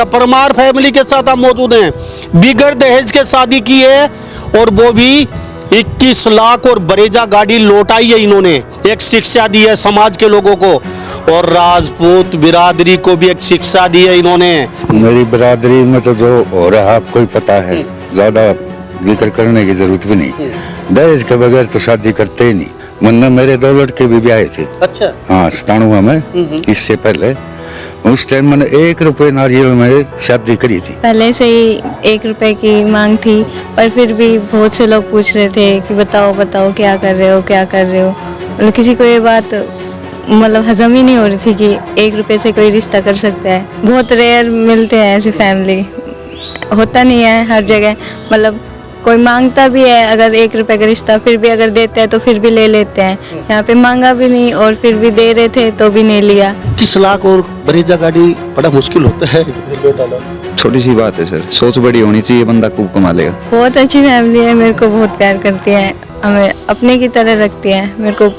Parmar family के साथ हम मौजूद हैं। बिगड़ दहेज के शादी की है और वो भी 21 लाख और बरेजा गाड़ी लौटाई है इन्होंने। एक शिक्षा दी है समाज के लोगों को और राजपूत बिरादरी को भी एक शिक्षा दी है इन्होंने। मेरी बिरादरी में तो जो हो रहा है आपको ही पता है, ज्यादा जिक्र करने की जरूरत भी नहीं। दहेज के बगैर तो शादी करते ही नहीं। वरना मेरे 2 लड़के भी ब्याहे थे। अच्छा। हाँ, 97 में, इससे पहले उस टाइम मैंने 1 रुपए नारियल में शादी करी थी। पहले से ही 1 रुपए की मांग थी, पर फिर भी बहुत से लोग पूछ रहे थे कि बताओ बताओ क्या कर रहे हो, क्या कर रहे हो। मतलब किसी को ये बात मतलब हजम ही नहीं हो रही थी कि 1 रुपए से कोई रिश्ता कर सकता है। बहुत रेयर मिलते हैं ऐसे फैमिली, होता नहीं है हर जगह। मतलब कोई मांगता भी है अगर 1 रुपए का रिश्ता, फिर भी अगर देते हैं तो फिर भी ले लेते हैं। यहाँ पे मांगा भी नहीं और फिर भी दे रहे थे तो भी नहीं लिया। 21 लाख और बरेजा गाड़ी बड़ा मुश्किल होता है। छोटी सी बात है सर, सोच बड़ी होनी चाहिए, बंदा खूब कमा लेगा। बहुत अच्छी फैमिली है, मेरे को बहुत प्यार करती है, हमें अपने की तरह रखती है। मेरे को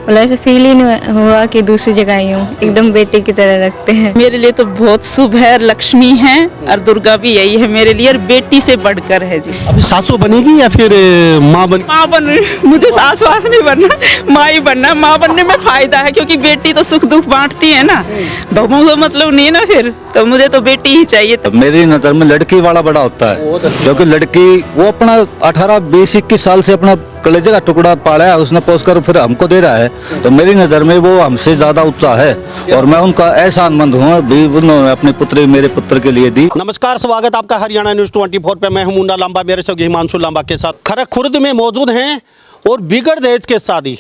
मतलब ऐसे फील ही नहीं हुआ कि दूसरी जगह आई हूँ, एकदम बेटी की तरह रखते हैं। मेरे लिए तो बहुत शुभ है, लक्ष्मी है और दुर्गा भी यही है मेरे लिए, और बेटी से बढ़कर है जी। अभी सासू बनेगी या फिर माँ बन? माँ बन, मुझे सास वास नहीं बनना, माँ ही बनना। माँ बनने में फायदा है क्योंकि बेटी तो सुख दुख बांटती है ना, बहुओं का मतलब नहीं है ना, फिर तो मुझे तो बेटी ही चाहिए। मेरी नजर में लड़की वाला बड़ा होता है, क्योंकि लड़की वो अपना 18, 20, 21 साल से अपना कलेजे का टुकड़ा पाला है, उसने पोस कर फिर हमको दे रहा है, तो मेरी नजर में वो हमसे ज्यादा ऊंचा है और मैं उनका एहसानमंद हूँ। अभी उन्होंने अपनी पुत्री मेरे पुत्र के लिए दी। नमस्कार, स्वागत आपका हरियाणा न्यूज 24 पे। मैं हूं मुन्ना लांबा, मेरे से हिमांशु लांबा के साथ खरक खुर्द में मौजूद हैं और बिगड़ दहेज के शादी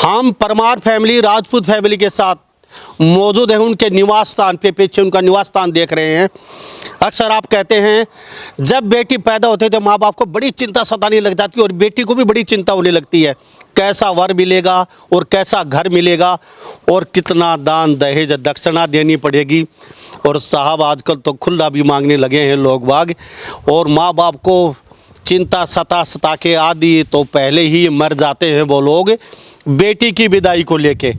हम परमार फैमिली, राजपूत फैमिली के साथ मौजूद हैं। उनके निवास स्थान पे, पीछे उनका निवास स्थान देख रहे हैं। अक्सर आप कहते हैं जब बेटी पैदा होते तो माँ बाप को बड़ी चिंता सताने लग जाती है और बेटी को भी बड़ी चिंता होने लगती है, कैसा वर मिलेगा और कैसा घर मिलेगा और कितना दान दहेज दक्षिणा देनी पड़ेगी। और साहब आजकल तो खुला भी मांगने लगे हैं लोग बाग, और माँ बाप को चिंता सता के आदि तो पहले ही मर जाते हैं वो लोग बेटी की विदाई को लेके।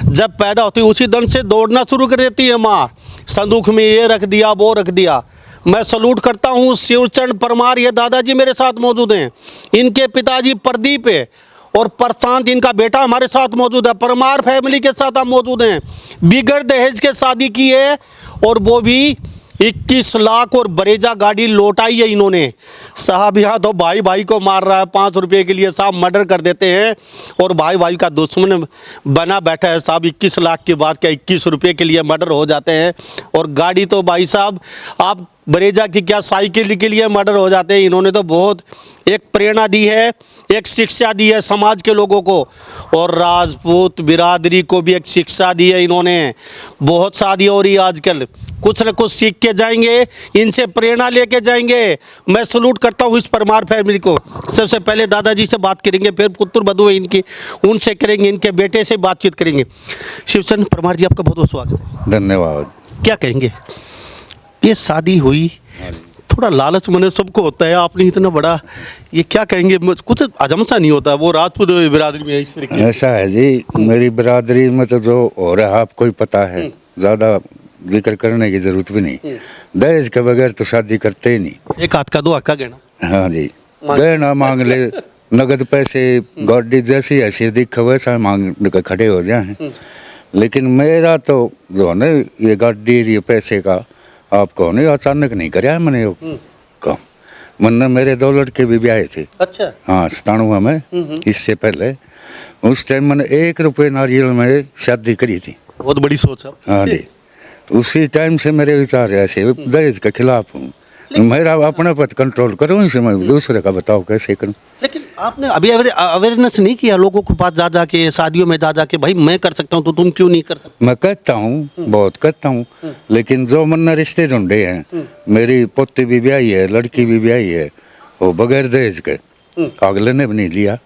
जब पैदा होती उसी दिन से दौड़ना शुरू कर देती है माँ, संदूक में ये रख दिया वो रख दिया। मैं सलूट करता हूँ शिवचरण परमार, ये दादाजी मेरे साथ मौजूद हैं, इनके पिताजी प्रदीप है और प्रशांत इनका बेटा हमारे साथ मौजूद है। परमार फैमिली के साथ हम मौजूद हैं। बिगड़ दहेज के शादी की है और वो भी 21 लाख और बरेजा गाड़ी लौटाई है इन्होंने। साहब यहाँ तो भाई भाई को मार रहा है 5 रुपये के लिए, साहब मर्डर कर देते हैं और भाई भाई का दुश्मन बना बैठा है साहब। 21 लाख के बाद क्या 21 रुपये के लिए मर्डर हो जाते हैं। और गाड़ी तो भाई साहब आप बरेजा की क्या साइकिल के लिए मर्डर हो जाते हैं। इन्होंने तो बहुत एक प्रेरणा दी है, एक शिक्षा दी है समाज के लोगों को और राजपूत बिरादरी को भी एक शिक्षा दी है इन्होंने। बहुत शादी हो रही है आजकल, कुछ न कुछ सीख के जाएंगे, इनसे प्रेरणा लेके जाएंगे। मैं सलूट करता हूँ इस परमार फैमिली को। सबसे पहले दादाजी से बात करेंगे, फिर पुत्र बधू है इनकी, उनसे करेंगे, इनके बेटे से बातचीत करेंगे। शिवचरण परमार जी, आपका बहुत बहुत स्वागत है। धन्यवाद। क्या कहेंगे, ये शादी हुई, थोड़ा लालच मन सबको होता है, आपने इतना बड़ा, ये क्या कहेंगे, कुछ हजम सा नहीं होता, वो राजपूत बिरादरी में इस तरीके। ऐसा है जी, मेरी बिरादरी में तो जो हो रहा है आपको ही पता है, ज्यादा जिक्र करने की जरूरत भी नहीं। दहेज के बगैर तो शादी करते ही नहीं। एक हाथ का 2 हाथ का गहना। हाँ जी, गहना मांग ले, नगद पैसे, गाड़ी जैसी ऐसी दिख वैसा मांग के खड़े हो जाए। लेकिन मेरा तो जो है ना, ये गाड़ी ये पैसे का आपको नहीं अचानक नहीं कराया मैंने काम। वरना मेरे 2 लड़के भी ब्याहे थे। अच्छा। हाँ, 97 में, इससे पहले उस टाइम मैंने 1 रुपए नारियल में शादी करी थी। बहुत बड़ी सोच है। हाँ जी, उसी टाइम से मेरे विचार ऐसे दहेज के खिलाफ हूँ। मेरा अपने पर कंट्रोल करूँ, इसे मैं दूसरे का बताओ कैसे करूँ। लेकिन आपने अभी अवेयरनेस नहीं किया लोगों के पास जा जाके, शादियों में जा जाके, भाई मैं कर सकता हूँ तो तुम क्यों नहीं कर सकते? मैं कहता हूँ, बहुत कहता हूँ, लेकिन जो मन रिश्ते ढूंढे हैं, मेरी पोती भी ब्याही है, लड़की भी ब्याही है, वो बगैर दहेज के अगले ने भी नहीं लिया।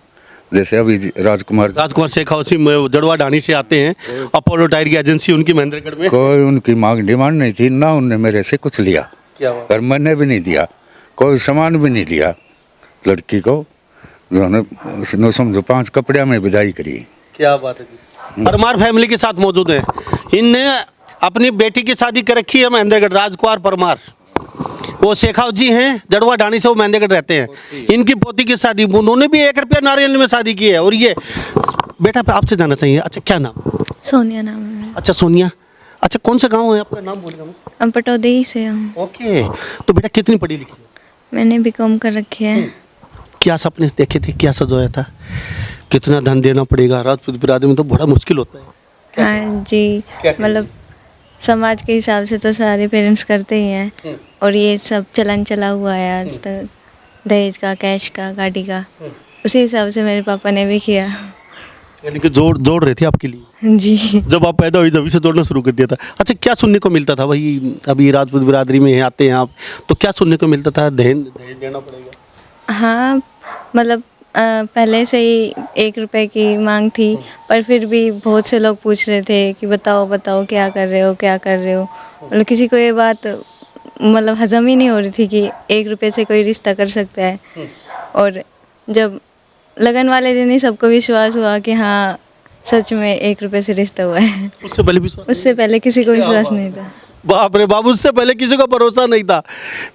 जैसे अभी राजकुमार शेखावत सिंह जड़वा ढाणी से आते हैं, अपोलो टायर की एजेंसी उनकी महेंद्रगढ़ में। कोई उनकी मांग डिमांड नहीं थी ना, उनने मेरे से कुछ लिया और मैंने भी नहीं दिया, कोई सामान भी नहीं लिया। लड़की को जो समझो 5 कपड़े में विदाई करी। क्या बात है जी। परमार फैमिली के साथ मौजूद हैं। इनने अपनी बेटी की शादी कर रखी है महेंद्रगढ़, राजकुमार परमार। वो शेखावत जी हैं, जड़वा ढाणी से, वो महेंद्रगढ़ रहते हैं। इनकी पोती की शादी, उन्होंने भी 1 रुपया नारियल में शादी की है। और ये बेटा आपसे जानना चाहिए, अच्छा क्या नाम? सोनिया नाम है मेरा। अच्छा सोनिया, अच्छा कौन सा गांव है आपका, नाम बोलिएगा। हम पटौदी से हम। ओके, तो बेटा कितनी पढ़ी लिखी हो? मैंने बीकॉम कर रखी है। क्या सपने देखे थे, क्या सजोया था? कितना धन देना पड़ेगा? राजपूत बिरादरी में तो बड़ा मुश्किल होता है। हाँ जी, क्या कहेंगे? मतलब समाज के हिसाब से तो सारे पेरेंट्स करते ही हैं, और ये सब चलन चला हुआ है आज तक, दहेज का, कैश का, गाड़ी का। उसी हिसाब से मेरे पापा ने भी किया। यानी कि जोड़ रहे थे आपके लिए। जी। जब आप पैदा हुई जब से जोड़ना शुरू कर दिया था। अच्छा क्या सुनने को मिलता था भाई, अभी राजपूत बिरादरी में आते हैं आप, तो क्या सुनने को मिलता था? दहेज देना पड़ेगा। हाँ, मतलब पहले से ही 1 रुपए की मांग थी, पर फिर भी बहुत से लोग पूछ रहे थे कि बताओ बताओ क्या कर रहे हो, क्या कर रहे हो। मतलब किसी को ये बात मतलब हजम ही नहीं हो रही थी कि 1 रुपए से कोई रिश्ता कर सकता है। और जब लगन वाले दिन ही सबको विश्वास हुआ कि हाँ सच में 1 रुपए से रिश्ता हुआ है। उससे पहले विश्वास? उससे पहले किसी को विश्वास नहीं था। बाप रे बाप, उससे पहले किसी को भरोसा नहीं था।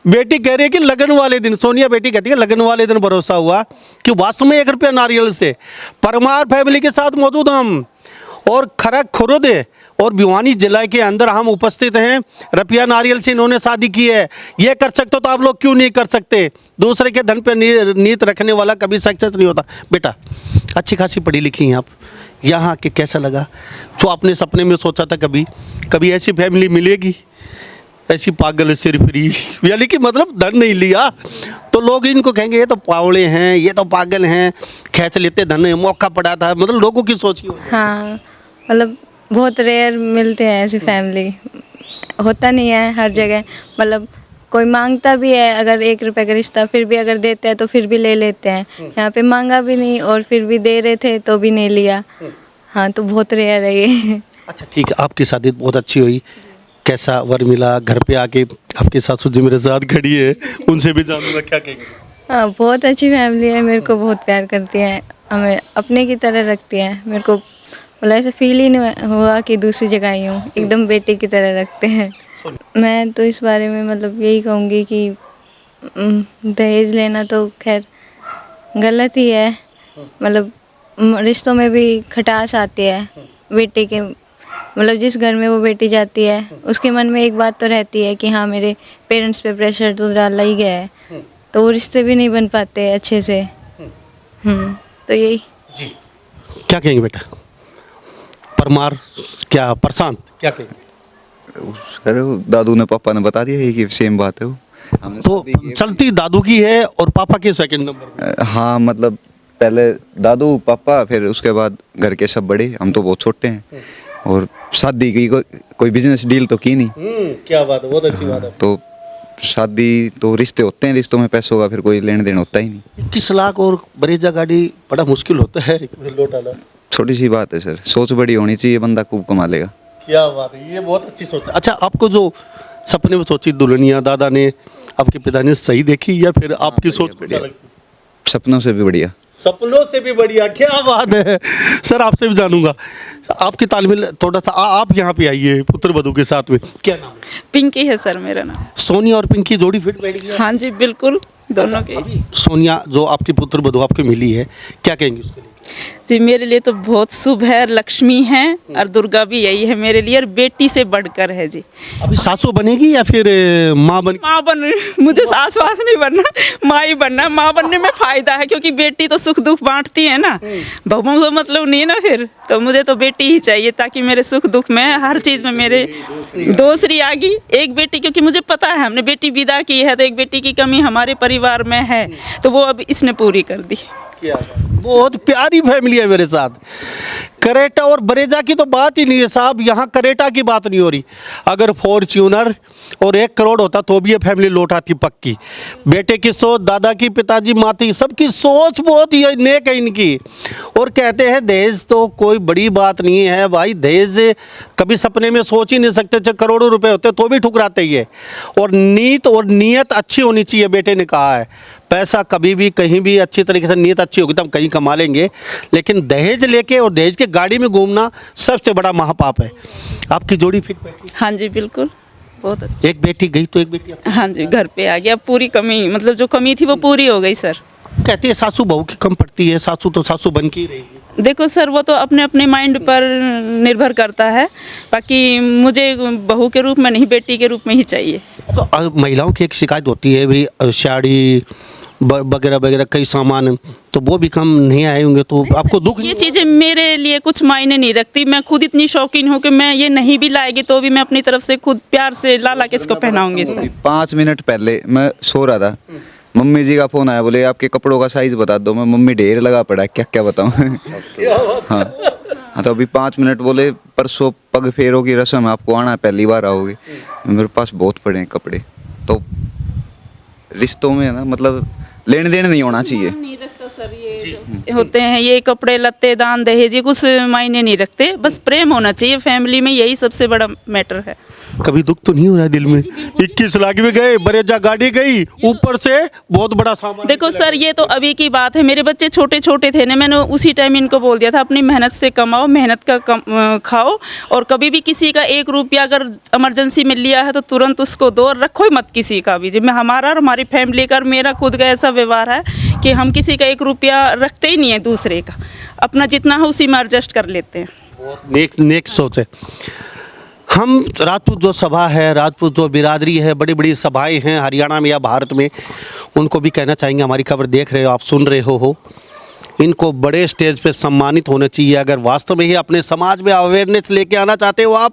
बेटी कह रही है कि लगन वाले दिन, सोनिया बेटी कहती है लगन वाले दिन भरोसा हुआ कि वास्तव में 1 रुपया नारियल से। परमार फैमिली के साथ मौजूद हम, और खरक खुर्द और भिवानी जिला के अंदर हम उपस्थित हैं। रुपया नारियल से इन्होंने शादी की है। ये कर सकते तो आप लोग क्यों नहीं कर सकते? दूसरे के धन पर नीयत रखने वाला कभी सक्सेस नहीं होता। बेटा अच्छी खासी पढ़ी लिखी हैं आप, यहाँ आके कैसा लगा? जो आपने सपने में सोचा था कभी ऐसी फैमिली मिलेगी, ऐसी पागल सिर फ्री, यानी कि मतलब धन नहीं लिया तो लोग इनको कहेंगे ये तो पावड़े हैं, ये तो पागल हैं, खींच लेते धन, मौका पड़ा था, मतलब लोगों की सोच ही होगी। हाँ, मतलब बहुत रेयर मिलते हैं ऐसी फैमिली, होता नहीं है हर जगह। मतलब कोई मांगता भी है अगर 1 रुपए का रिश्ता, फिर भी अगर देते हैं तो फिर भी ले लेते हैं। यहाँ पे मांगा भी नहीं और फिर भी दे रहे थे तो भी नहीं लिया। हाँ, तो बहुत रेयर है ये। अच्छा ठीक है, आपकी शादी बहुत अच्छी हुई, कैसा वर मिला? घर पे आके आपके सासू जी मेरे साथ खड़ी है, उनसे भी जानूंगा क्या कहेंगे। हाँ, बहुत अच्छी फैमिली है, मेरे को बहुत प्यार करती है, हमें अपने की तरह रखती है। मेरे को मतलब ऐसा फील ही नहीं हुआ कि दूसरी जगह आई हूँ, एकदम बेटे की तरह रखते हैं। मैं तो इस बारे में मतलब यही कहूँगी कि दहेज लेना तो खैर गलत ही है। मतलब रिश्तों में भी खटास आती है बेटे के, मतलब जिस घर में वो बेटी जाती है उसके मन में एक बात तो रहती है कि हाँ मेरे पेरेंट्स पे प्रेशर तो डाला ही गया है, तो वो रिश्ते भी नहीं बन पाते अच्छे से। तो यही। जी क्या कहेंगे बेटा? परमार क्या प्रशांत क्या कहेंगे? सर वो दादू ने पापा ने बता दिया कि सेम बात है वो। हमने तो शादी की- चलती दादू की है और पापा के सेकंड नंबर। हाँ मतलब पहले दादू पापा, फिर उसके बाद घर के सब बड़े, हम तो बहुत छोटे हैं। और शादी की कोई बिजनेस डील तो की नहीं। क्या बात है, बहुत अच्छी बात है। तो शादी तो रिश्ते होते हैं, रिश्तों में पैसों का फिर कोई लेन देन होता ही नहीं। 21 लाख और बरेजा गाड़ी बड़ा मुश्किल होता है लौटाना। छोटी सी बात है सर, सोच बड़ी होनी चाहिए, बंदा खूब कमा लेगा। क्या बात है, ये बहुत अच्छी सोच है। अच्छा आपको जो सपने में सोची दुल्हनिया दादा ने, आपके पिता ने सही देखी या फिर आपकी सोच कुछ अलग थी? सपनों से भी बढ़िया। सपनों से भी बढ़िया, क्या बात है। सर आपसे भी जानूंगा, आपकी तालमेल थोड़ा सा आप यहाँ पे आइए पुत्र वधू के साथ में, क्या नाम है? पिंकी है सर मेरा नाम। सोनिया और पिंकी जोड़ी फिट बैठ गई? हाँ जी बिल्कुल, दोनों के। अभी सोनिया जो आपकी पुत्र वधू आपको मिली है, क्या कहेंगे उसके लिए? जी मेरे लिए तो बहुत शुभ है, लक्ष्मी है और दुर्गा भी यही है मेरे लिए, और बेटी से बढ़कर है जी। अभी सासू बनेगी या फिर माँ बनेगी? माँ बन, मुझे सास वास नहीं बनना, माँ ही बनना। माँ बनने में फायदा है क्योंकि बेटी तो सुख दुख बांटती है ना, बहुओं को मतलब नहीं ना फिर, तो मुझे तो बेटी ही चाहिए ताकि मेरे सुख दुख में हर चीज़ में मेरे दूसरी आ गई एक बेटी, क्योंकि मुझे पता है हमने बेटी विदा की है तो एक बेटी की कमी हमारे परिवार में है, तो वो अब इसने पूरी कर दी। बहुत प्यारी फैमिली है मेरे साथ। करेटा और बरेजा की तो बात ही नहीं है साहब, यहाँ करेटा की बात नहीं हो रही। अगर फॉर्च्यूनर और 1 करोड़ होता तो भी ये फैमिली लौट आती पक्की। बेटे की सोच, दादा की, पिताजी, माती, सबकी सोच बहुत ही नेक है इनकी। और कहते हैं दहेज तो कोई बड़ी बात नहीं है भाई, दहेज कभी सपने में सोच ही नहीं सकते थे, करोड़ों रुपए होते तो भी ठुकराते ही है। और नीत और नीयत अच्छी होनी चाहिए, बेटे ने कहा है। पैसा कभी भी कहीं भी अच्छी तरीके से नीयत अच्छी होगी तो हम कहीं कमा लेंगे, लेकिन दहेज लेके और दहेज के गाड़ी में घूमना सबसे बड़ा महापाप है। आपकी जोड़ी फिट बैठी? हाँ जी बिल्कुल, बहुत अच्छा। एक बेटी गई तो एक बेटी आपकी? हाँ जी, घर पे आ गया, पूरी कमी मतलब जो कमी थी वो पूरी हो गई सर। कहती है सासू बहू की कम पड़ती है, सासू तो सासू बन के ही रहेगी। देखो सर, वो तो अपने अपने माइंड पर निर्भर करता है, बाकी मुझे बहू के रूप में नहीं, बेटी के रूप में ही चाहिए। तो महिलाओं की एक शिकायत होती है भाई, साड़ी वगैरह वगैरह कई सामान, तो वो भी कम नहीं आए होंगे, तो आपको दुख ये चीज़ें मेरे लिए कुछ मायने नहीं रखती। मैं खुद इतनी शौकीन हूँ कि मैं ये नहीं भी लाएगी तो भी मैं अपनी तरफ से खुद प्यार से ला ला के इसको पहनाऊंगी सर। 5 मिनट पहले मैं सो रहा था, मम्मी जी का फोन आया, बोले आपके कपड़ों का साइज बता दो। मैं मम्मी ढेर लगा पड़ा है, क्या क्या बताऊँ। हाँ तो अभी 5 मिनट बोले परसों पग फेरों की रस्म है, आपको आना है, पहली बार आओगे। मेरे पास बहुत पड़े हैं कपड़े। तो रिश्तों में ना मतलब लेन देन नहीं होना चाहिए। नहीं रखता सर, ये होते हैं ये कपड़े लत्ते दान दहेज, ये कुछ मायने नहीं रखते, बस प्रेम होना चाहिए फैमिली में, यही सबसे बड़ा मैटर है। कभी दुख तो नहीं हो रहा है दिल में? 21 लाख में गए, बरेजा गाड़ी गई, ऊपर से बहुत बड़ा सामान। देखो सर, ये तो अभी की बात है, मेरे बच्चे छोटे छोटे थे ना, मैंने उसी टाइम इनको बोल दिया था अपनी मेहनत से कमाओ, मेहनत का खाओ, और कभी भी किसी का 1 रुपया अगर इमरजेंसी में लिया है तो तुरंत उसको दो, और रखो ही मत किसी का भी। जिम्मे हमारा और हमारी फैमिली का और मेरा खुद का ऐसा व्यवहार है कि हम किसी का 1 रुपया रखते ही नहीं है दूसरे का, अपना जितना है उसी में एडजस्ट कर लेते हैं। नेक सोच है। हम राजपूत जो सभा है, राजपूत जो बिरादरी है, बड़ी बड़ी सभाएं हैं हरियाणा में या भारत में, उनको भी कहना चाहेंगे, हमारी खबर देख रहे हो, आप सुन रहे हो, इनको बड़े स्टेज पे सम्मानित होना चाहिए। अगर वास्तव में ही अपने समाज में अवेयरनेस लेके आना चाहते हो आप,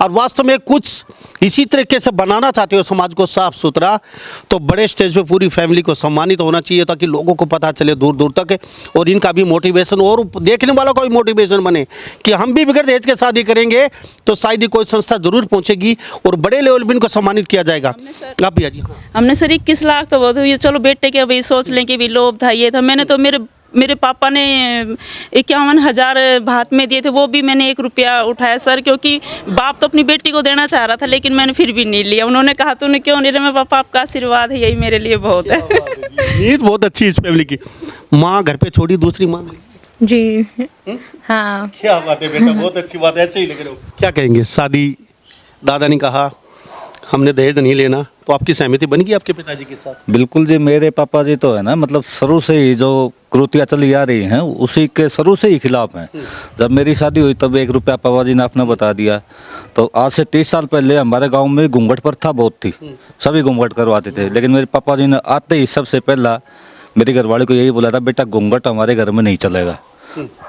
और वास्तव में कुछ इसी तरीके से बनाना चाहते हो समाज को साफ सुथरा, तो बड़े स्टेज पे पूरी फैमिली को सम्मानित होना चाहिए, ताकि लोगों को पता चले दूर दूर तक, और इनका भी मोटिवेशन और देखने वालों का भी मोटिवेशन बने कि हम भी बिगड़ दहेज के शादी करेंगे तो शायद ही कोई संस्था जरूर पहुंचेगी और बड़े लेवल पे इनको सम्मानित किया जाएगा। आप भैया जी? हमने सर 21 लाख तो बहुत हुई, चलो बेटे के अभी सोच लें कि भी लोभ था ये था, मैंने तो मेरे पापा ने 51,000 भात में दिए थे, वो भी मैंने 1 रुपया उठाया सर, क्योंकि बाप तो अपनी बेटी को देना चाह रहा था, लेकिन मैंने फिर भी नहीं लिया। उन्होंने कहा तूने क्यों नहीं लिया? मैं पापा आपका आशीर्वाद है, यही मेरे लिए बहुत है। नीयत बहुत अच्छी इस फैमिली की। माँ घर पे छोड़ी, दूसरी माँ मिली। जी हाँ। क्या बात है बेटा, बहुत अच्छी बात है, ऐसे ही लग रहे हो। क्या कहेंगे? शादी दादा ने कहा हमने दहेज नहीं लेना, तो आपकी सहमति बन गई आपके पिताजी के साथ? बिल्कुल जी, मेरे पापा जी तो है ना, मतलब शुरू से ही जो कुरीतियाँ चली आ रही हैं उसी के शुरू से ही खिलाफ हैं। जब मेरी शादी हुई तब 1 रुपया पापा जी ने अपना बता दिया। तो आज से 30 साल पहले हमारे गांव में घूंघट प्रथा बहुत थी, सभी घूंघट करवाते थे, लेकिन मेरे पापा जी ने आते ही सबसे पहला मेरी घरवाली को यही बोला था, बेटा घूंघट हमारे घर में नहीं चलेगा,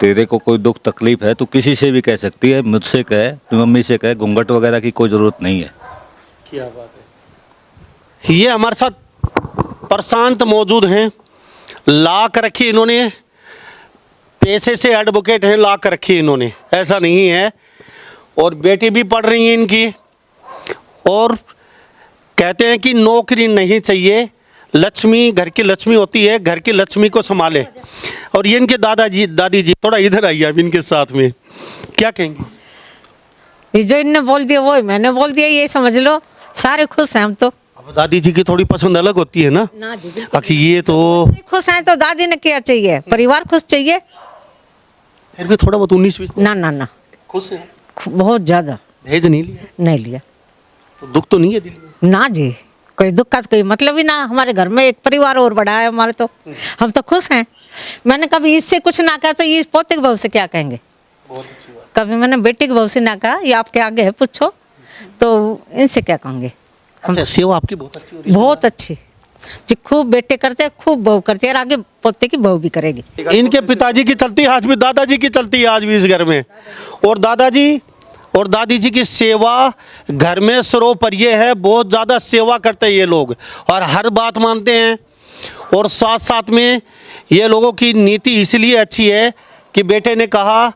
तेरे को कोई दुख तकलीफ है तो किसी से भी कह सकती है, मुझसे कहे, मम्मी से कहे, घूंघट वगैरह की कोई ज़रूरत नहीं है। क्या बात है। ये हमारे साथ प्रशांत मौजूद हैं, लाख रखी इन्होंने, पैसे से एडवोकेट हैं, लाख रखी इन्होंने, ऐसा नहीं है। और बेटी भी पढ़ रही है इनकी, और कहते हैं कि नौकरी नहीं चाहिए, लक्ष्मी घर की लक्ष्मी होती है, घर की लक्ष्मी को संभाले। और ये इनके दादाजी दादी जी, थोड़ा इधर आइए आप इनके साथ में, क्या कहेंगे? ये जो इनने बोल दिया वो मैंने बोल दिया, ये समझ लो सारे खुश हैं हम तो। अब दादी जी की थोड़ी पसंद अलग होती है ना जी आखिर ये तो खुश हैं, तो दादी ने क्या चाहिए, परिवार खुश चाहिए। फिर भी थोड़ा बहुत 19-20 ना ना ना, खुश है। बहुत ज्यादा। दहेज नहीं लिया नहीं लिया तो दुख तो नहीं है दिल में? ना जी, कोई दुख का कोई मतलब ही ना। हमारे घर में एक परिवार और बड़ा है हमारे, तो हम तो खुश हैं। मैंने कभी इससे कुछ ना कहा तो ये पोते के बहू से क्या कहेंगे। कभी मैंने बेटी के बहू से ना कहा, ये आपके आगे है, पूछो, तो इनसे क्या कहेंगे। अच्छा, सेवा आपकी बहुत अच्छी हो रही है। बहुत अच्छी जी, खूब बेटे करते हैं, खूब बहू करती है, और आगे पोते की बहू भी करेगी। इनके पिताजी की चलती है आज भी, दादाजी की चलती है आज भी इस घर में। और दादाजी और दादी जी की सेवा घर में सर्वोपरि है, बहुत ज़्यादा सेवा करते हैं ये लोग, और हर बात मानते हैं। और साथ साथ में ये लोगों की नीति इसलिए अच्छी है कि बेटे ने कहा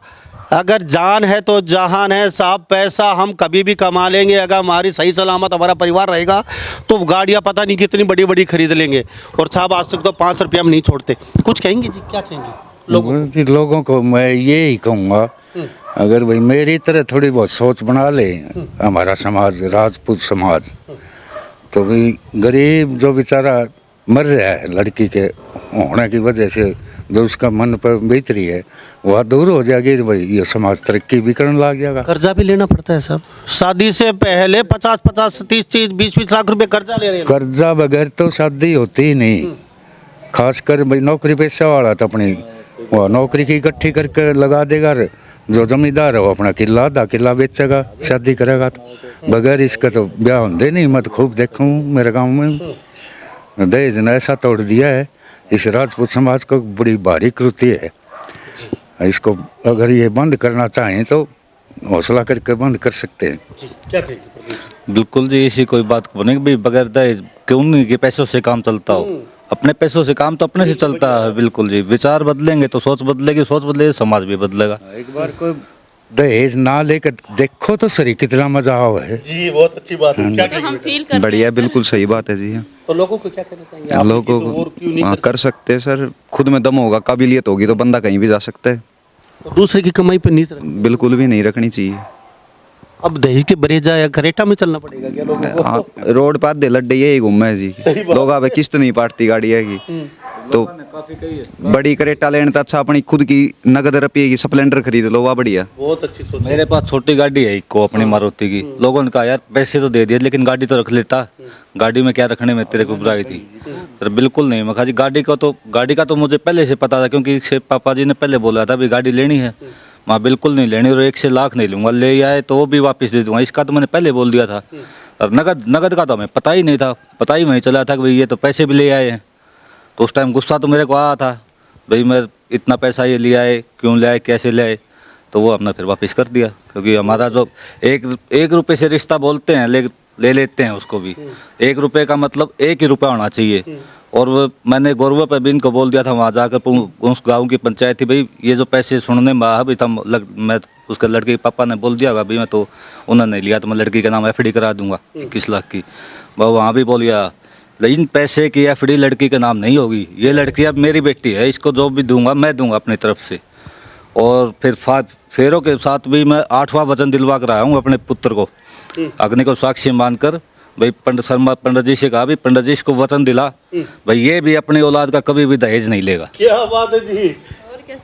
अगर जान है तो जहान है साहब, पैसा हम कभी भी कमा लेंगे, अगर हमारी सही सलामत हमारा परिवार रहेगा तो गाड़ियाँ पता नहीं कितनी बड़ी बड़ी खरीद लेंगे। और साहब आज तक तो 5 रुपया हम नहीं छोड़ते। कुछ कहेंगे जी, क्या कहेंगे लोगों को मैं ये ही कहूँगा, अगर भाई मेरी तरह थोड़ी बहुत सोच बना ले हमारा समाज, राजपूत समाज, तो भाई गरीब जो बेचारा मर रहा है लड़की के होने की वजह से, जो उसका मन पर बीत रही है वह दूर हो जाएगी। भाई ये समाज तरक्की भी करने लग जाएगा। कर्जा भी लेना पड़ता है साहब, शादी से पहले 50-50, 30-30, 20-20 लाख रुपए कर्जा ले रहे हैं। कर्जा बगैर तो शादी होती ही नहीं। खासकर भाई नौकरी पेशा वाला तो अपनी वह नौकरी की इकट्ठी करके लगा देगा। जो जमींदार है वो अपना किला आधा किला बेचेगा, शादी करेगा। तो बगैर इसका तो ब्याह होंगे नहीं। मैं तो खूब देखूँ मेरे गाँव में दहेज ने ऐसा तोड़ दिया है। इस राजपूत समाज को बड़ी भारी कृति है। इसको अगर ये बंद करना चाहें तो हौसला करके बंद कर सकते हैं। क्या कहेंगे? बिल्कुल जी, ऐसी कोई बात बनेगी भाई बगैर दहेज क्यों नहीं के पैसों से काम चलता हो। अपने पैसों से काम तो अपने से चलता है। बिल्कुल जी, विचार बदलेंगे तो सोच बदलेगी, सोच बदलेगी समाज भी बदलेगा। एक बार कोई दहेज ना लेकर देखो तो सही कितना मजा हुआ है जी, बहुत अच्छी बात है। क्या हम फील करते बढ़िया, बिल्कुल सही बात है जी। तो लोगों को क्या कहना चाहेंगे आप? लोगों कि तो और क्यों नहीं को कर सकते हैं सर। खुद में दम होगा, काबिलियत होगी तो बंदा कहीं भी जा सकता है। तो दूसरे की कमाई पे नीत रखनी। बिल्कुल भी नहीं रखनी चाहिए। अब दहेज के बरेजा या करेटा में चलना पड़ेगा क्या लोगों को? रोड पर आधे लड्डे यही घूमे है जी। लोग अब किस्त नहीं पाटती गाड़ी है की, तो बड़ी करेटा लेने तो अच्छा अपनी खुद की नगद रुपये की स्प्लेंडर खरीद लो, वह बढ़िया। बहुत अच्छी सोच है। मेरे पास छोटी गाड़ी है को अपनी मारुति की। लोगों ने कहा यार पैसे तो दे दिए लेकिन गाड़ी तो रख लेता। गाड़ी में क्या रखने में तेरे को बुराई थी। पर बिल्कुल नहीं, मैं कहा जी गाड़ी का तो मुझे पहले से पता था, क्योंकि से पापा जी ने पहले बोला था भी गाड़ी लेनी है। मैं बिल्कुल नहीं लेनी और 1 से लाख नहीं लूँगा, ले आए तो वो भी वापस दे दूँगा। इसका तो मैंने पहले बोल दिया था। और नगद का तो हमें पता ही नहीं था, पता ही नहीं चला था कि भाई ये तो पैसे भी ले आए हैं। तो उस टाइम गुस्सा तो मेरे को आया था, भाई मैं इतना पैसा ये ले आए, क्यों ले आए, कैसे ले आए। तो वो हमने फिर वापस कर दिया, क्योंकि हमारा जो एक रुपये से रिश्ता बोलते हैं ले लेते हैं उसको भी। 1 रुपये का मतलब 1 ही रुपया होना चाहिए। और वो मैंने गौरव पे भी इनको बोल दिया था वहाँ जाकर, उस गाँव की पंचायत थी, भाई ये जो पैसे सुनने में आया, मैं उसके लड़के के पापा ने बोल दिया भाई मैं तो उन्होंने नहीं लिया तो मैं लड़की के नाम FD करा दूंगा 21 लाख की। वहाँ भी बोल गया लेकिन पैसे की FD लड़की के नाम नहीं होगी। ये लड़की अब मेरी बेटी है, इसको जो भी दूंगा मैं दूंगा अपनी तरफ से। और फिर फेरों के साथ भी मैं 8वां वचन दिलवा कर आया हूँ अपने पुत्र को, अग्नि को साक्षी मानकर। भाई पंडित जी से कहा भी पंडित जी इसको वचन दिला भाई ये भी अपनी औलाद का कभी भी दहेज नहीं लेगा। क्या बात है जी।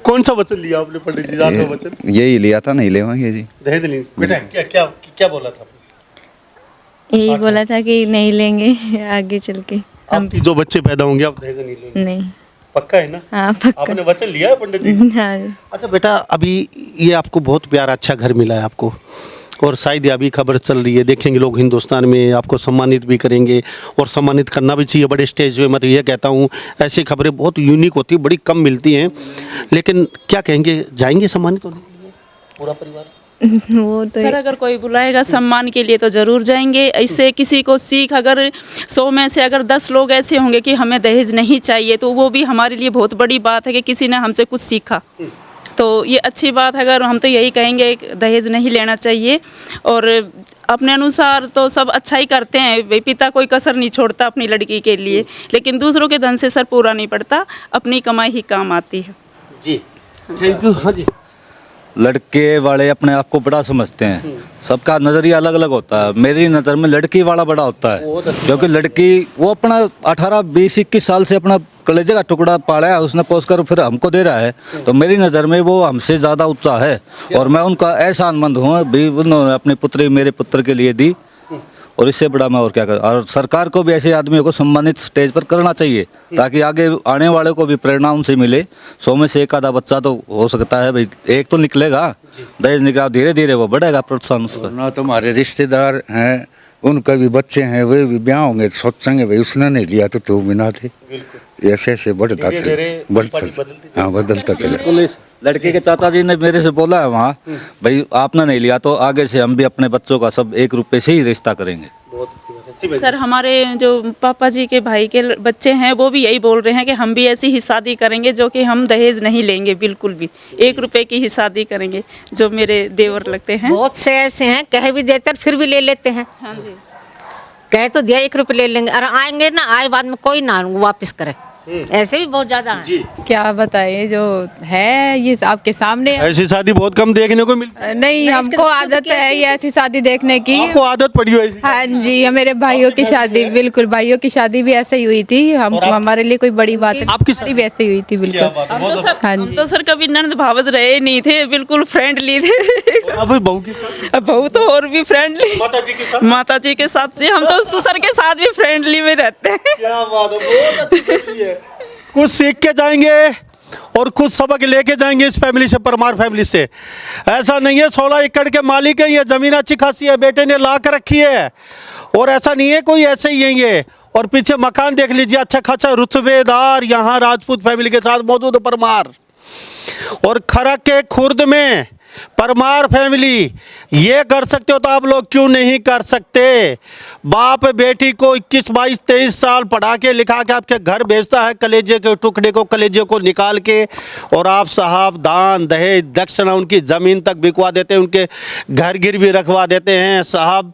कौन सा वचन लिया आपने पंडित जी? आपका वचन यही लिया था, नहीं लेवांगे जी। दहेज नहीं। बेटा क्या बोला था? यही बोला था कि नहीं लेंगे आगे चल के हम। आपकी जो बच्चे पैदा होंगे आप दहेज नहीं लेंगे? नहीं। पक्का है ना? हाँ पक्का। आपने वचन लिया है पंडित जी? हाँ। अच्छा बेटा, अभी ये आपको बहुत प्यारा अच्छा घर मिला है आपको, और शायद अभी खबर चल रही है, देखेंगे लोग हिंदुस्तान में आपको सम्मानित भी करेंगे, और सम्मानित करना भी चाहिए बड़े स्टेज पे। मैं तो ये कहता हूँ ऐसी खबरें बहुत यूनिक होती है, बड़ी कम मिलती हैं। लेकिन क्या कहेंगे, जाएंगे सम्मानित होने के लिए पूरा परिवार? वो तो सर अगर कोई बुलाएगा सम्मान के लिए तो ज़रूर जाएंगे। इससे किसी को सीख, अगर 100 में से अगर 10 लोग ऐसे होंगे कि हमें दहेज नहीं चाहिए, तो वो भी हमारे लिए बहुत बड़ी बात है कि किसी ने हमसे कुछ सीखा। तो ये अच्छी बात है। अगर हम तो यही कहेंगे दहेज नहीं लेना चाहिए, और अपने अनुसार तो सब अच्छा ही करते हैं। भाई पिता कोई कसर नहीं छोड़ता अपनी लड़की के लिए, लेकिन दूसरों के धन से सर पूरा नहीं पड़ता, अपनी कमाई ही काम आती है जी। Thank you. हाँ जी। लड़के वाले अपने आप को बड़ा समझते हैं, सबका नज़रिया अलग अलग होता है। मेरी नज़र में लड़की वाला बड़ा होता है, क्योंकि लड़की वो अपना 18, 20, 21 साल से अपना कलेजे का टुकड़ा पाला है, उसने पोस कर फिर हमको दे रहा है। तो मेरी नज़र में वो हमसे ज़्यादा ऊंचा है, और मैं उनका एहसानमंद हूँ भी उन्होंने अपनी पुत्री मेरे पुत्र के लिए दी। और इससे बड़ा मैं और क्या कर। और सरकार को भी ऐसे आदमियों को सम्मानित स्टेज पर करना चाहिए, ताकि आगे आने वाले को भी प्रेरणा उनसे मिले। 100 में से 1 आधा बच्चा तो हो सकता है भाई, एक तो निकलेगा, दहेज निकला, धीरे धीरे वो बढ़ेगा प्रोत्साहन उसका। ना तुम्हारे रिश्तेदार हैं, उनका भी बच्चे हैं, वे भी ब्याह होंगे, सोचेंगे भाई उसने नहीं लिया तो तू भी ना थे। ऐसे ऐसे बढ़ता चले। हाँ बदलता चले। लड़के के चाचा जी ने मेरे से बोला है वहाँ, भाई आपने नहीं लिया तो आगे से हम भी अपने बच्चों का सब 1 रुपये से ही रिश्ता करेंगे। सर हमारे जो पापा जी के भाई के बच्चे हैं वो भी यही बोल रहे हैं कि हम भी ऐसी ही शादी करेंगे, जो कि हम दहेज नहीं लेंगे बिल्कुल भी, 1 रुपए की ही शादी करेंगे, जो मेरे देवर लगते हैं। बहुत से ऐसे हैं कह भी देते फिर भी ले लेते हैं। हाँ जी। कह तो दिया 1 रुपये ले लेंगे, और आएंगे ना, आए बाद में कोई ना वापस करे। ऐसे भी बहुत ज्यादा हैं। क्या बताइए, जो है ये आपके सामने है। ऐसी शादी बहुत कम देखने को मिलती है। नहीं, हमको आदत है ये ऐसी शादी देखने की। आपको आदत पड़ी हो ऐसी? हाँ जी, मेरे भाइयों की शादी, बिल्कुल भाइयों की शादी भी ऐसे ही हुई थी। हम हमारे लिए कोई बड़ी बात नहीं, आपकी शादी भी ऐसे ही हुई थी बिल्कुल। हाँ हम जी। तो सर कभी नंद भावज रहे नहीं थे, बिल्कुल फ्रेंडली थे। और अब बहू के साथ, अब बहू तो और भी फ्रेंडली, माता जी के साथ, माता जी के साथ से हम तो ससुर के साथ भी फ्रेंडली में रहते हैं। क्या बात है, बहुत अच्छी फैमिली है। कुछ सीख के जाएंगे और कुछ सबक लेके जाएंगे इस फैमिली से, परमार फैमिली से। ऐसा नहीं है 16 एकड़ के मालिक है, ये जमीन अच्छी खासी है, बेटे ने ला कर रखी है। और ऐसा नहीं है कोई ऐसे ही है ये। और पीछे मकान देख लीजिए, अच्छा खासा रुतबेदार यहाँ राजपूत फैमिली के साथ मौजूद है परमार। और खरक के खुर्द में परमार फैमिली ये कर सकते हो तो आप लोग क्यों नहीं कर सकते? बाप बेटी को 21, 22, 23 साल पढ़ा के लिखा के आपके घर भेजता है, कलेजे के टुकड़े को, कलेजे को निकाल के, और आप साहब दान दहेज दक्षिणा उनकी ज़मीन तक बिकवा देते हैं, उनके घर गिरवी रखवा देते हैं साहब।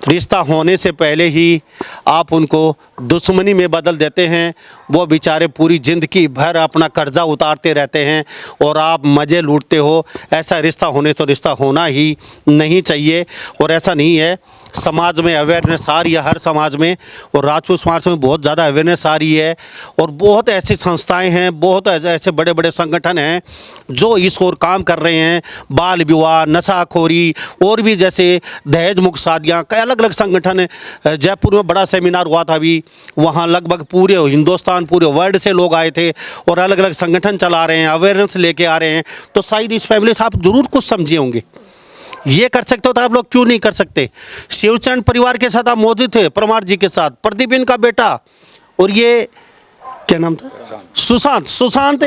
रिश्ता होने से पहले ही आप उनको दुश्मनी में बदल देते हैं। वो बेचारे पूरी ज़िंदगी भर अपना कर्जा उतारते रहते हैं और आप मज़े लूटते हो। ऐसा रिश्ता होने तो रिश्ता होना ही नहीं चाहिए। और ऐसा नहीं है, समाज में अवेयरनेस आ रही है, हर समाज में, और राजपूत समाज में बहुत ज़्यादा अवेयरनेस आ रही है। और बहुत ऐसी संस्थाएं हैं, बहुत ऐसे बड़े बड़े संगठन हैं जो इस ओर काम कर रहे हैं। बाल विवाह, नशाखोरी और भी जैसे दहेज मुक्त शादियाँ, अलग अलग संगठन है। जयपुर में बड़ा सेमिनार हुआ था अभी, वहाँ लगभग पूरे हिंदुस्तान, पूरे वर्ल्ड से लोग आए थे और अलग अलग संगठन चला रहे हैं, अवेयरनेस लेके आ रहे हैं। तो शायद इस फैमिली से आप जरूर कुछ समझे होंगे। ये कर सकते हो तो आप लोग क्यों नहीं कर सकते? शिवचरण परिवार के साथ आप मौजूद थे, परमार जी के साथ, प्रदीप इनका बेटा, और ये क्या नाम था? सुशांत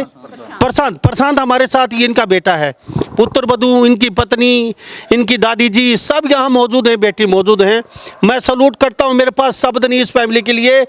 प्रशांत हमारे साथ, ये इनका बेटा है। पुत्र वधू, इनकी पत्नी, इनकी दादी जी सब यहाँ मौजूद हैं, बेटी मौजूद हैं। मैं सलूट करता हूँ, मेरे पास शब्द नहीं इस फैमिली के लिए।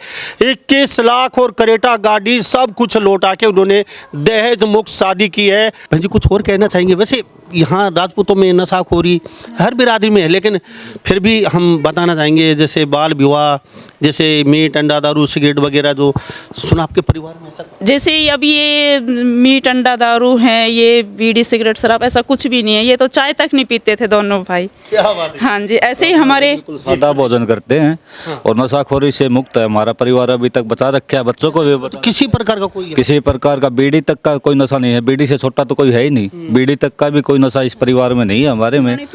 21 लाख और करेटा गाड़ी सब कुछ लौटा के उन्होंने दहेज मुक्त शादी की है। भाई जी कुछ और कहना चाहेंगे? वैसे यहाँ राजपूतों में नशाखोरी हर बिरादरी में है, लेकिन फिर भी हम बताना चाहेंगे जैसे बाल विवाह, जैसे मीट अंडा दारू सिगरेट वगैरह, जो सुना आपके परिवार में ऐसा? जैसे अब ये मीट अंडा दारू है, ये बीड़ी सिगरेट शराब, ऐसा कुछ भी नहीं है। ये तो चाय तक नहीं पीते थे दोनों भाई। क्या बात है। हाँ जी, ऐसे ही हमारे सादा भोजन करते हैं और नशाखोरी से मुक्त है हमारा परिवार, अभी तक बचा रखा है, बच्चों को भी बचा। किसी प्रकार का कोई किसी प्रकार का बीड़ी तक का कोई नशा नहीं है, बीड़ी से छोटा तो कोई है ही नहीं, बीड़ी तक का भी कोई नशा इस परिवार में नहीं है हमारे में।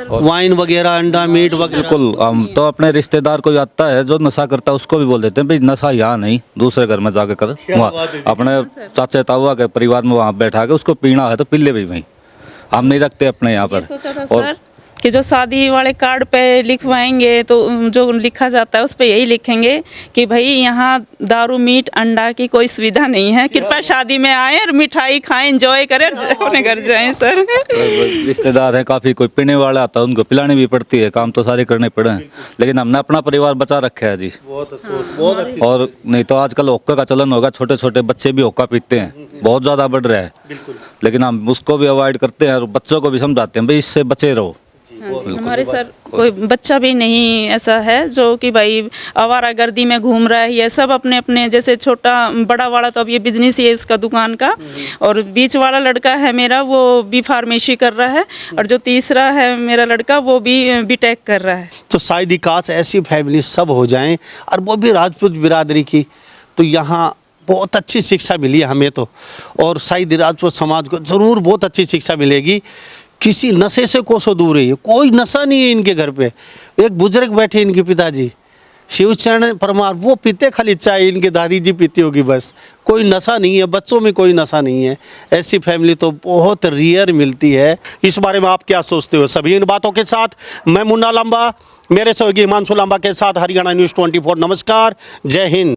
वाइन वगैरह, अंडा मीट वगैरह? बिल्कुल, हम तो अपने रिश्तेदार कोई आता है जो नशा करता है उसको भी बोल देते हैं भाई नशा यहाँ नहीं, दूसरे घर में जाकर कर, वहाँ अपने चाचा ताऊआ के परिवार में वहाँ बैठा के उसको पीना है तो पी ले भी वहीं, हम नहीं रखते अपने यहाँ पर। सोचा था सर कि जो शादी वाले कार्ड पे लिखवाएंगे तो जो लिखा जाता है उस पे यही लिखेंगे कि भाई यहाँ दारू मीट अंडा की कोई सुविधा नहीं है, कृपया शादी में आए और मिठाई खाएं, एंजॉय करें, अपने घर जाएं सर। रिश्तेदार हैं काफ़ी, कोई पीने वाला आता है उनको पिलानी भी पड़ती है, काम तो सारे करने पड़े हैं, लेकिन हमने अपना परिवार बचा रखा है जी। बहुत अच्छी। और नहीं तो आजकल हुक्का का चलन होगा, छोटे छोटे बच्चे भी हुक्का पीते हैं, बहुत ज़्यादा बढ़ रहा है, लेकिन हम उसको भी अवॉइड करते हैं और बच्चों को भी समझाते हैं भाई इससे बचे रहो। हमारे सर कोई बच्चा भी नहीं ऐसा है जो कि भाई आवारागर्दी में घूम रहा है। ये सब अपने अपने, जैसे छोटा बड़ा वाला तो अब ये बिजनेस ही है इसका दुकान का, और बीच वाला लड़का है मेरा वो भी फार्मेसी कर रहा है, और जो तीसरा है मेरा लड़का वो भी बीटेक कर रहा है। तो शायद काश ऐसी फैमिली सब हो जाएं, और वो भी राजपूत बिरादरी की, तो यहाँ बहुत अच्छी शिक्षा मिली है हमें तो, और शायद राजपूत समाज को ज़रूर बहुत अच्छी शिक्षा मिलेगी। किसी नशे से कोसों दूर है, कोई नशा नहीं है इनके घर पे। एक बुजुर्ग बैठे इनके पिताजी शिवचरण परमार, वो पीते खाली चाय, इनके दादी जी पीती होगी बस, कोई नशा नहीं है, बच्चों में कोई नशा नहीं है। ऐसी फैमिली तो बहुत रेयर मिलती है। इस बारे में आप क्या सोचते हो? सभी इन बातों के साथ मैं मुन्ना लांबा, मेरे सहयोगी हिमांशु लांबा के साथ हरियाणा न्यूज़ 24। नमस्कार, जय हिंद।